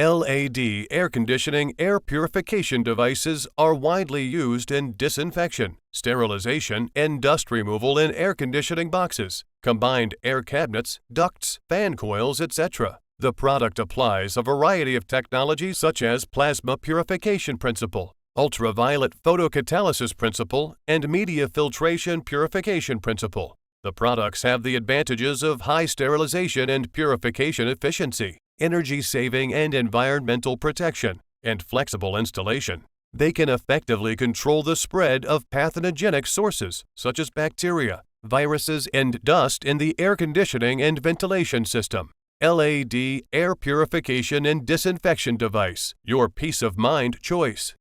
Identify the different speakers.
Speaker 1: LAD air conditioning air purification devices are widely used in disinfection, sterilization, and dust removal in air conditioning boxes, combined air cabinets, ducts, fan coils, etc. The product applies a variety of technologies such as plasma purification principle, ultraviolet photocatalysis principle, and media filtration purification principle. The products have the advantages of high sterilization and purification efficiency, energy saving and environmental protection, and flexible installation. They can effectively control the spread of pathonogenic sources such as bacteria, viruses, and dust in the air conditioning and ventilation system. LAD Air Purification and Disinfection Device, your peace of mind choice.